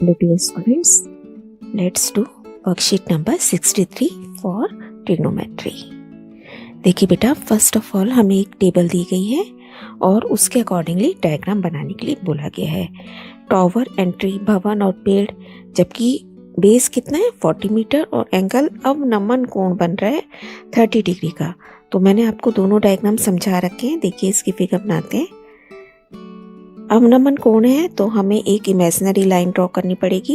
Hello dear students, let's do worksheet number 63 for trigonometry. देखिए बेटा, first of all हमें एक टेबल दी गई है और उसके अकॉर्डिंगली डायग्राम बनाने के लिए बोला गया है. टॉवर, एंट्री, भवन और पेड़, जबकि बेस कितना है 40 मीटर और एंगल अवनमन कोण बन रहा है 30 डिग्री का. तो मैंने आपको दोनों डायग्राम समझा रखे हैं. देखिए इसकी फिगर बनाते हैं. अवनमन कोण है तो हमें एक इमेजिनरी लाइन ड्रॉ करनी पड़ेगी.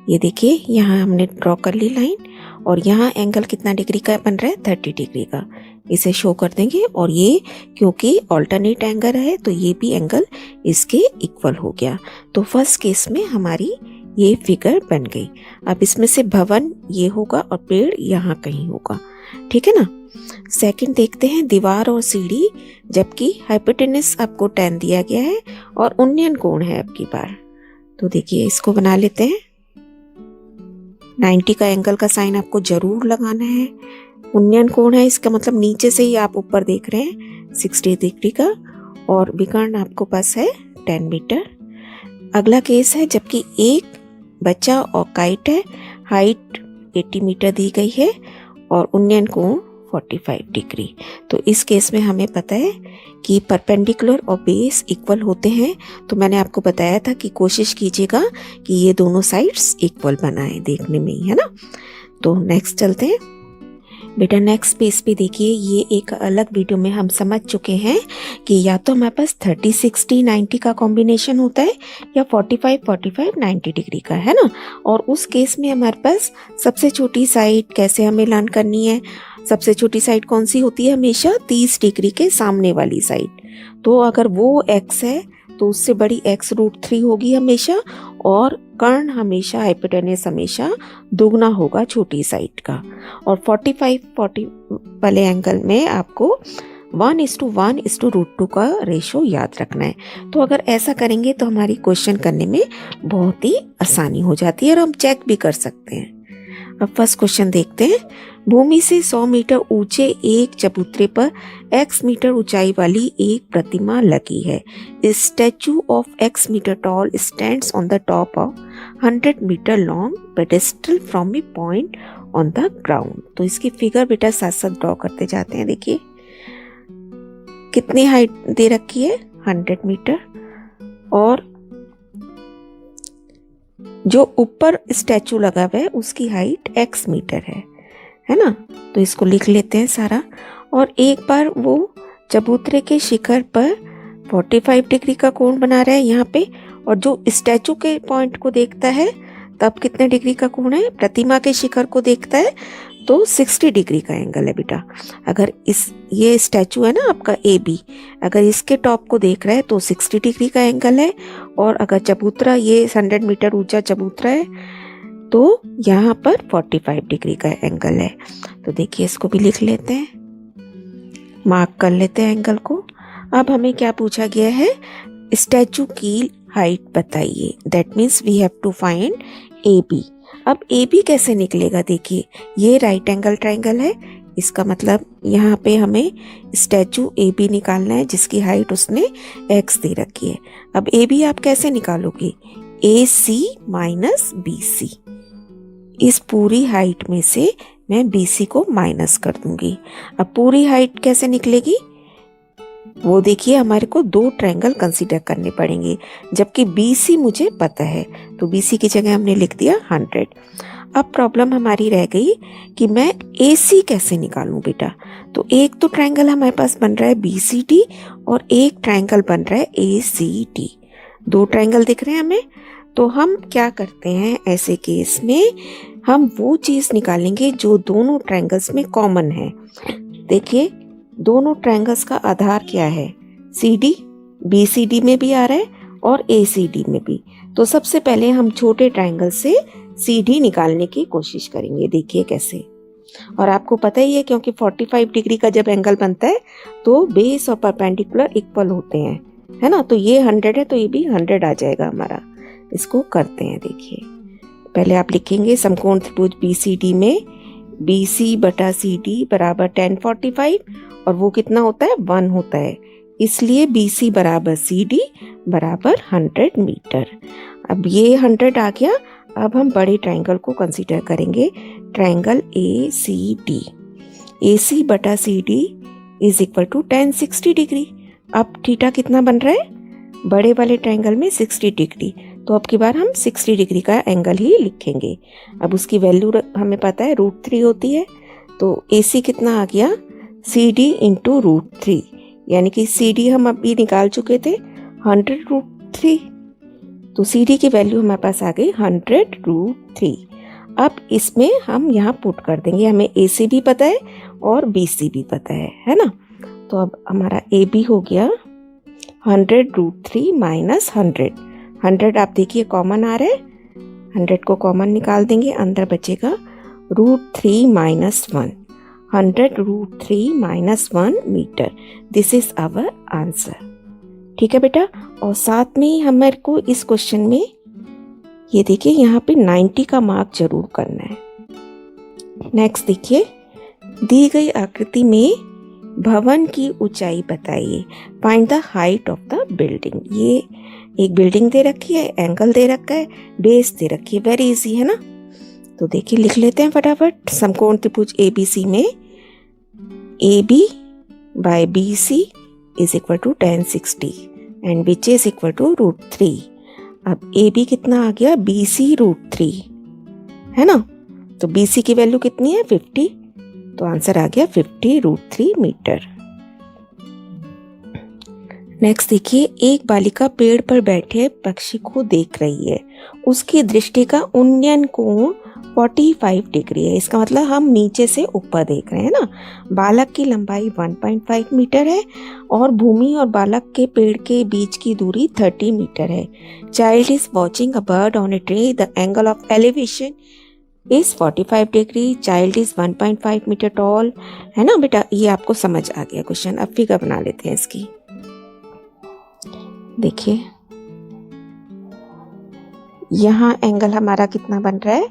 ये देखिए यहाँ हमने ड्रॉ कर ली लाइन और यहाँ एंगल कितना डिग्री का बन रहा है 30 डिग्री का. इसे शो कर देंगे और ये क्योंकि ऑल्टरनेट एंगल है तो ये भी एंगल इसके इक्वल हो गया. तो फर्स्ट केस में हमारी ये फिगर बन गई. अब इसमें से भवन ये होगा और पेड़ यहाँ कहीं होगा. ठीक है ना. सेकंड देखते हैं दीवार और सीढ़ी, जबकि हाइपोटेनस आपको 10 दिया गया है और उन्नयन कोण है आपकी बार. तो देखिए इसको बना लेते हैं. 90 का एंगल का साइन आपको जरूर लगाना है. उन्नयन कोण है इसका मतलब नीचे से ही आप ऊपर देख रहे हैं 60 डिग्री का और विकर्ण आपको पास है 10 मीटर. अगला केस है जबकि एक बच्चा और काइट है, हाइट 80 मीटर दी गई है और उन्नयन कोण 45 डिग्री. तो इस केस में हमें पता है कि परपेंडिकुलर और बेस इक्वल होते हैं. तो मैंने आपको बताया था कि कोशिश कीजिएगा कि ये दोनों साइड्स इक्वल बनाएं देखने में ही, है ना. तो नेक्स्ट चलते हैं बेटा. नेक्स्ट पेज पे देखिए, ये एक अलग वीडियो में हम समझ चुके हैं कि या तो हमारे पास 30 60 90 का कॉम्बिनेशन होता है या 45 45 90 डिग्री का, है ना. और उस केस में हमारे पास सबसे छोटी साइड कैसे हमें लर्न करनी है. सबसे छोटी साइड कौन सी होती है हमेशा 30 डिग्री के सामने वाली साइड. तो अगर वो x है तो उससे बड़ी x√3 होगी हमेशा और कर्ण हमेशा हाइपोटेनस हमेशा दुगना होगा छोटी साइड का. और 45 40 वाले एंगल में आपको 1:1:√2 का रेशो याद रखना है. तो अगर ऐसा करेंगे तो हमारी क्वेश्चन करने में बहुत ही आसानी हो जाती है और हम चेक भी कर सकते हैं. अब फर्स्ट क्वेश्चन देखते हैं. भूमि से 100 मीटर ऊंचे एक चबूतरे पर x मीटर ऊंचाई वाली एक प्रतिमा लगी है. Statue of x metre tall stands on the top of 100 metre long pedestal from a point on the ground. तो इसकी फिगर बेटा साथ साथ ड्रॉ करते जाते हैं. देखिए कितनी हाइट दे रखी है 100 मीटर और जो ऊपर स्टैचू लगा हुआ है उसकी हाइट x मीटर है ना. तो इसको लिख लेते हैं सारा. और एक बार वो चबूतरे के शिखर पर 45 डिग्री का कोण बना रहा है यहाँ पे और जो स्टैचू के पॉइंट को देखता है तब कितने डिग्री का कोण है. प्रतिमा के शिखर को देखता है तो 60 डिग्री का एंगल है बेटा. अगर ये स्टैचू है ना आपका AB, अगर इसके टॉप को देख रहा है तो 60 डिग्री का एंगल है. और अगर चबूतरा ये 100 मीटर ऊंचा चबूतरा है तो यहाँ पर 45 डिग्री का एंगल है. तो देखिए इसको भी लिख लेते हैं, मार्क कर लेते हैं एंगल को. अब हमें क्या पूछा गया है, स्टैचू की हाइट बताइए. That means we have to find AB. अब AB कैसे निकलेगा. देखिए ये राइट एंगल ट्राइंगल है, इसका मतलब यहाँ पे हमें स्टैचू AB निकालना है जिसकी हाइट उसने x दे रखी है. अब AB आप कैसे निकालोगे, AC माइनस BC. इस पूरी हाइट में से मैं BC को माइनस कर दूंगी. अब पूरी हाइट कैसे निकलेगी वो देखिए, हमारे को दो ट्रायंगल कंसीडर करने पड़ेंगे जबकि BC मुझे पता है तो BC की जगह हमने लिख दिया 100. अब प्रॉब्लम हमारी रह गई कि मैं AC कैसे निकालूं बेटा. तो एक तो ट्रायंगल हमारे पास बन रहा है BCD और एक ट्रायंगल बन रहा है ACD. दो ट्रायंगल दिख रहे हैं हमें. तो हम क्या करते हैं ऐसे केस में, हम वो चीज निकालेंगे जो दोनों ट्रायंगल्स में कॉमन है. देखिए दोनों ट्रायंगल्स का आधार क्या है, CD. BCD में भी आ रहा है और ACD में भी. तो सबसे पहले हम छोटे ट्रायंगल से CD निकालने की कोशिश करेंगे. देखिए कैसे. और आपको पता ही है क्योंकि 45 डिग्री का जब एंगल बनता है तो बेस और परपेंडिकुलर इक्वल होते हैं, है ना. तो ये 100 है तो ये भी 100 आ जाएगा हमारा. इसको करते हैं. देखिए पहले आप लिखेंगे समकोण त्रिभुज BCD में BC बटा CD बराबर 10 45 और वो कितना होता है 1 होता है. इसलिए BC बराबर CD बराबर 100 मीटर. अब ये 100 आ गया। अब हम बड़े ट्राइंगल को कंसीडर करेंगे, triangle A C D. A C बटा C D is equal to tan 60 डिग्री। अब थीटा कितना बन रहा है, बड़े वाले ट्राइंगल में 60 डिग्री, तो अब की बार हम 60 डिग्री का एंगल ही लिखेंगे। अब उसकी वैल्यू हमें पता है √3 होती है, तो ए सी कितना आ गया, सी डी इंटू √3, यानी कि सी डी हम अभी निकाल चुके थे 100√3, तो सी डी की वैल्यू हमारे पास आ गई 100√3। अब इसमें हम यहाँ पुट कर देंगे, हमें ए सी भी पता है और बी सी भी पता है ना। तो अब हमारा ए बी हो गया 100√3 माइनस 100 आप देखिए कॉमन आ रहा है, 100 को कॉमन निकाल देंगे, अंदर बचेगा √3 minus 1, 100√3 minus 1 metre. This is our answer. ठीक है बेटा, और साथ में ही हमारे को इस क्वेश्चन में ये देखिए यहाँ पे 90 का मार्क जरूर करना है। नेक्स्ट देखिए, दी गई आकृति में भवन की ऊंचाई बताइए, find the height of the building. ये एक बिल्डिंग दे रखी है, एंगल दे रखा है, बेस दे रखी है, वेरी इजी है ना। तो देखिए लिख लेते हैं फटाफट। समकोण त्रिभुज ABC में AB by BC is equal to tan 60 and which is equal to √3। अब AB कितना आ गया, BC √3 है ना, तो BC की वैल्यू कितनी है 50, तो आंसर आ गया 50√3 मीटर। नेक्स्ट देखिए, एक बालिका पेड़ पर बैठे पक्षी को देख रही है, उसकी दृष्टि का उन्नयन कोण 45 डिग्री है। इसका मतलब हम नीचे से ऊपर देख रहे हैं ना। बालक की लंबाई 1.5 मीटर है और भूमि और बालक के पेड़ के बीच की दूरी 30 मीटर है। Child is watching a bird on a tree, the angle of elevation is 45 degree, child is 1.5 metre tall, है ना बेटा। ये आपको समझ आ गया क्वेश्चन। अब फिगर बना लेते हैं इसकी। देखिए यहाँ एंगल हमारा कितना बन रहा है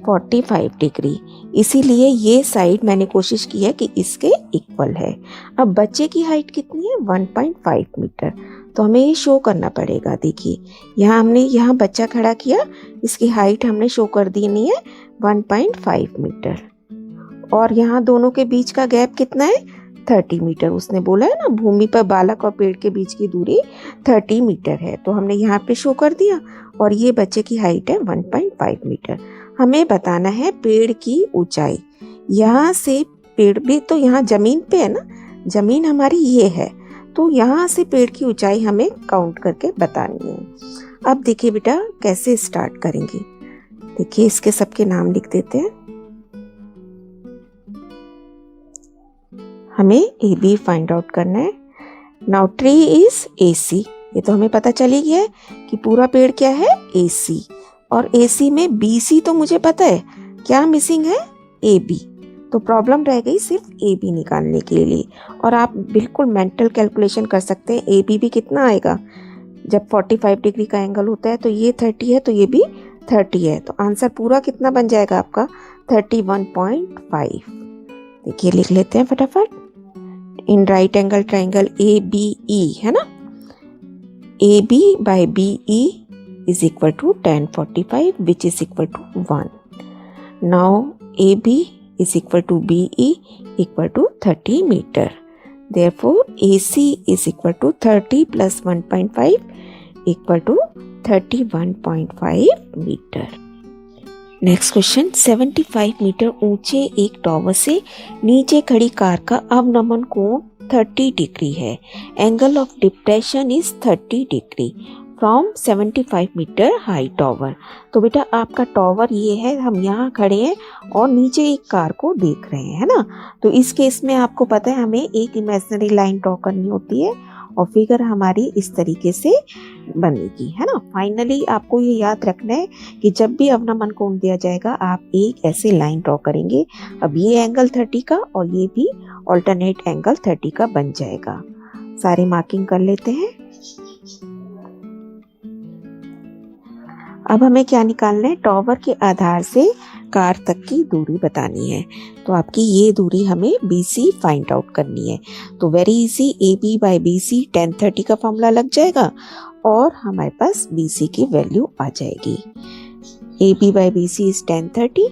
45 डिग्री, इसीलिए ये साइड मैंने कोशिश की है कि इसके इक्वल है। अब बच्चे की हाइट कितनी है 1.5 मीटर, तो हमें ये शो करना पड़ेगा। देखिए यहाँ हमने यहाँ बच्चा खड़ा किया, इसकी हाइट हमने शो कर दी नहीं है 1.5 मीटर, और यहाँ दोनों के बीच का गैप कितना है 30 मीटर। उसने बोला है ना भूमि पर बालक और पेड़ के बीच की दूरी 30 मीटर है, तो हमने यहाँ पे शो कर दिया, और ये बच्चे की हाइट है 1.5 मीटर। हमें बताना है पेड़ की ऊंचाई। यहाँ से पेड़ भी तो यहाँ जमीन पे है ना, जमीन हमारी ये है, तो यहाँ से पेड़ की ऊंचाई हमें काउंट करके बतानी है। अब देखिए बेटा कैसे स्टार्ट करेंगे। देखिए इसके सबके नाम लिख देते हैं। हमें AB फाइंड आउट करना है। नाउ ट्री इज AC, ये तो हमें पता चल ही गया है कि पूरा पेड़ क्या है AC, और AC में BC तो मुझे पता है, क्या मिसिंग है AB, तो प्रॉब्लम रह गई सिर्फ AB निकालने के लिए। और आप बिल्कुल मेंटल कैलकुलेशन कर सकते हैं, AB भी कितना आएगा, जब 45 डिग्री का एंगल होता है तो ये 30 है, तो ये भी 30 है, तो आंसर पूरा कितना बन जाएगा आपका 31.5। देखिए लिख लेते हैं फटाफट। In right angle triangle ABE है ना, AB by BE is equal to tan 45 which is equal to 1. Now AB is equal to BE equal to 30 meter. Therefore AC is equal to 30 plus 1.5 equal to 31.5 meter. Next question, 75 metre ऊंचे एक tower से नीचे खड़ी car का अवनमन कोण 30 degree है। Angle of depression is 30 degree from 75 metre high tower. तो बेटा आपका टॉवर ये है, हम यहाँ खड़े हैं और नीचे एक कार को देख रहे हैं, है ना। तो इस केस में आपको पता है हमें एक इमेजिनरी लाइन ड्रॉ करनी होती है और फिगर हमारी इस तरीके से बनेगी, है ना। फाइनली आपको ये याद रखना है कि जब भी अवनमन कोण दिया जाएगा आप एक ऐसे लाइन ड्रॉ करेंगे। अब ये एंगल 30 का और ये भी ऑल्टरनेट एंगल 30 का बन जाएगा। सारे मार्किंग कर लेते हैं। अब हमें क्या निकालना है, टॉवर के आधार से कार तक की दूरी बतानी है। तो आपकी ये दूरी हमें BC फाइंड आउट करनी है। तो very easy, AB by BC tan 30 का फॉर्मूला लग जाएगा और हमारे पास BC की वैल्यू आ जाएगी। AB by BC is 1030,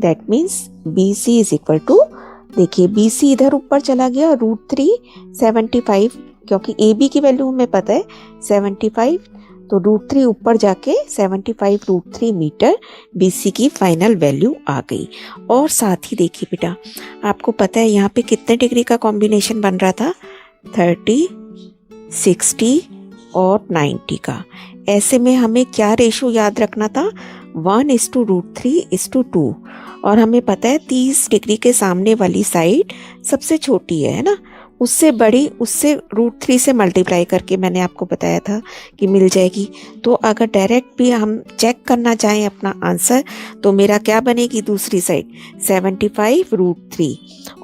that means BC is equal to, देखिए BC इधर ऊपर चला गया, √3 75, क्योंकि AB की वैल्यू हमें पता है 75, तो √3 ऊपर जाके 75 √3 मीटर BC की फाइनल वैल्यू आ गई। और साथ ही देखिए बेटा, आपको पता है यहाँ पे कितने डिग्री का कॉम्बिनेशन बन रहा था, 30, 60 और 90 का। ऐसे में हमें क्या रेशो याद रखना था, 1:√3:2, और हमें पता है 30 डिग्री के सामने वाली साइड सबसे छोटी है ना, उससे बड़ी, उससे √3 से मल्टीप्लाई करके मैंने आपको बताया था कि मिल जाएगी। तो अगर डायरेक्ट भी हम चेक करना चाहें अपना आंसर, तो मेरा क्या बनेगी दूसरी साइड, 75 √3,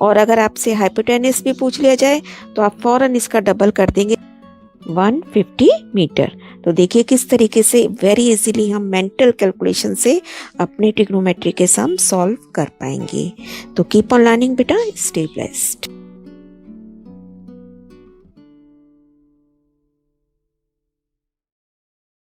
और अगर आपसे हाइपोटेनस भी पूछ लिया जाए तो आप फौरन इसका डबल कर देंगे, 150 मीटर। तो देखिए किस तरीके से वेरी इजीली हम मेंटल कैलकुलेशन से अपने ट्रिग्नोमेट्री के सम सॉल्व कर पाएंगे। तो कीप ऑन लर्निंग बेटा, स्टे ब्लेस्ड।